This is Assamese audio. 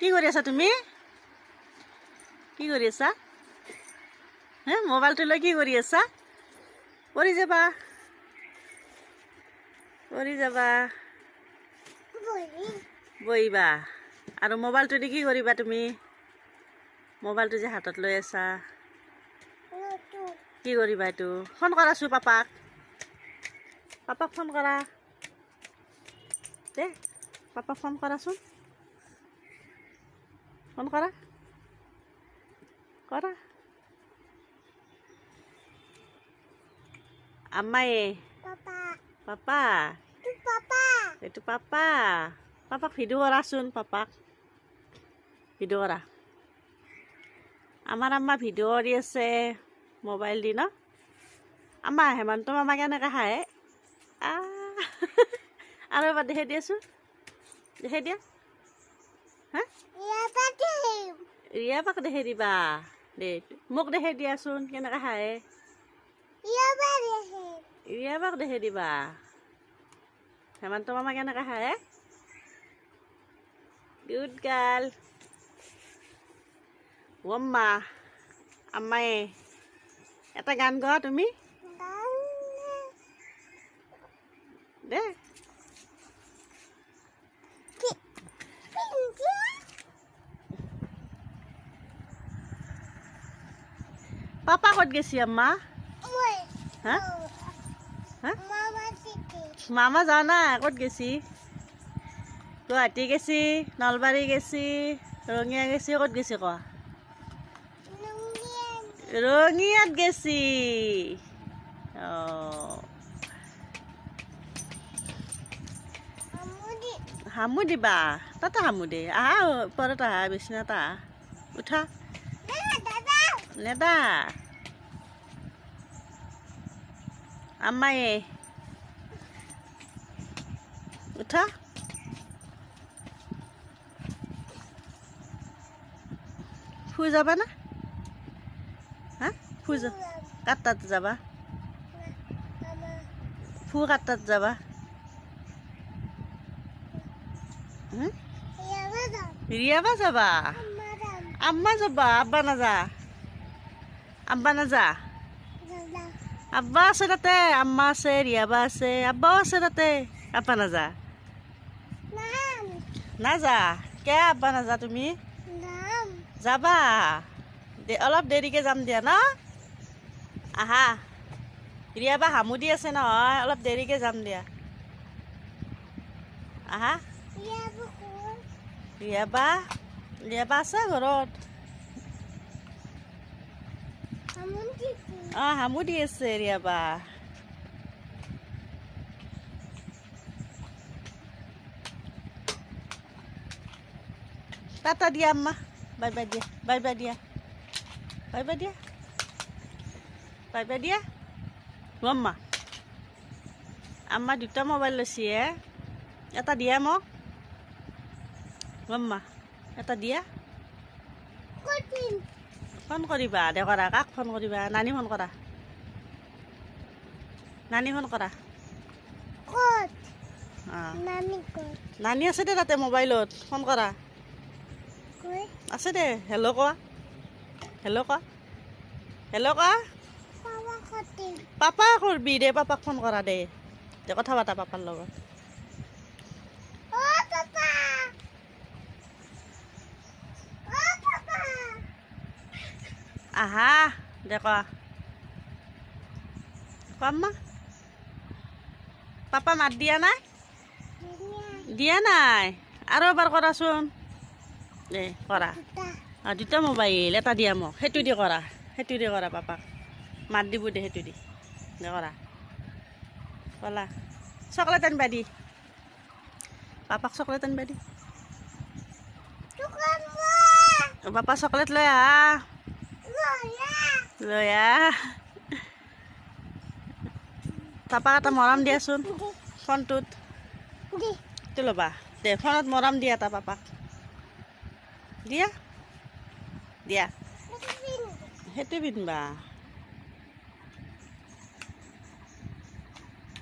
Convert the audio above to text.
কি কৰি আছা তুমি? কি কৰি আছা? হে মোবাইলটো লৈ কি কৰি আছা? পৰি যাবা। পৰি যাবা। বহিবা। আৰু মোবাইলটো দি কি কৰিবা তুমি? মোবাইলটো যে হাতত লৈ আছা। কি কৰিবা এইটো? ফোন কৰাছো পাপাক। পাপাক ফোন কৰা। দে পাপাক ফোন কৰাচোন। ফোন কৰা। কৰা। আম্মায়ে। পাপা। এইটো পাপা। পাপাক ভিডিঅ' কৰাচোন পাপাক। ভিডিঅ' কৰা। আমাৰ আম্মা ভিডিঅ' কৰি আছে মোবাইল দি ন? আম্মা হেমন্ত মামা কেনেকৈ খায়? আৰু এবাৰ দেখাই দিয়াচোন। দেখাই দিয়া। হা? ৰিয়াবাক দেখাই দিবা। দে মোক দেখাই দিয়াচোন কেনেকৈ খায়। ৰিয়াবাক দেখাই দিবা। হেমন্ত মামা কেনেকৈ খায়? Good girl. অম্মা আম্মায়ে এটা গান গোৱা তুমি। দে পাপা ক'ত গেছি আম্মা? হা? হা? মামা যোৱা নাই। ক'ত গেছি? গুৱাহাটী গেছি, নলবাৰী গেছি, ৰঙিয়া গেছি। ক'ত গেছি কোৱা? ৰঙিয়াত গেছি। হামু দিবা। তাতে হামু দে। আহা ওপৰত আহা, বিচনাত আহা। উঠা। নেদা। আম্মায়ে উঠা। ফুই যাবা না? হা? ফুই যা। কাৰ তাত যাবা? ফু কাৰ তাত যাবা? ৰিয়াবা যাবা? আম্মা যাবা? আব্বা নাযা? আব্বা নাযা? আব্বা আছে তাতে। আম্মা আছে, ৰিয়াবা আছে, আব্বাও আছে তাতে। আব্বা নাযা? নাযা? কিয় আব্বা নাযা তুমি? যাবা? অলপ দেৰিকৈ যাম দিয়া ন? আহা। ৰিয়াবা হামু দি আছে নহয়, অলপ দেৰিকৈ যাম দিয়া। আহা। ৰিয়াবা আছে ঘৰত। হামু দি আছে ৰিয়াবা। টাটা দিয়া আম্মা। বাই বাই দিয়া। বাই বাই দিয়া। বাই বাই দিয়া। বাই বাই দিয়া। আম্মা আম্মা দুটা মোবাইল লৈছি হে। এটা দিয়া মোক। আম্মা এটা দিয়া। ফোন কৰিবা দে। কৰা। কাক ফোন কৰিবা? নানী ফোন কৰা। নানী ফোন কৰা। নানী আছে দে তাতে মোবাইলত। ফোন কৰা। আছে দে। হেল্ল' কোৱা। হেল্ল' কোৱা। হেল্ল' কোৱা। পাপা কৰবি দে। পাপাক ফোন কৰা দে। দে কথা পাতা পাপাৰ লগত। আহা দে। কোৱা। কোৱা আম্মা। পাপা মাত দিয়া নাই? দিয়া নাই? আৰু এবাৰ কৰাচোন। দে কৰা। দুটা মোবাইল। এটা দিয়া মোক। সেইটো দি কৰা। সেইটো দি কৰা পাপাক। মাত দিব দে সেইটো দি। দে কৰা। ক'লা চকলেট আনিবা দি। পাপাক চকলেট আনিবা দি। পাপা চকলেট লৈ আহা। লৈ আহ। পাপাক এটা মৰম দিয়াচোন ফোনটোত। এইটো ল'বা দে। ফোনত মৰম দিয়া এটা পাপাক। দিয়া। দিয়া। সেইটো পিন্ধিবা।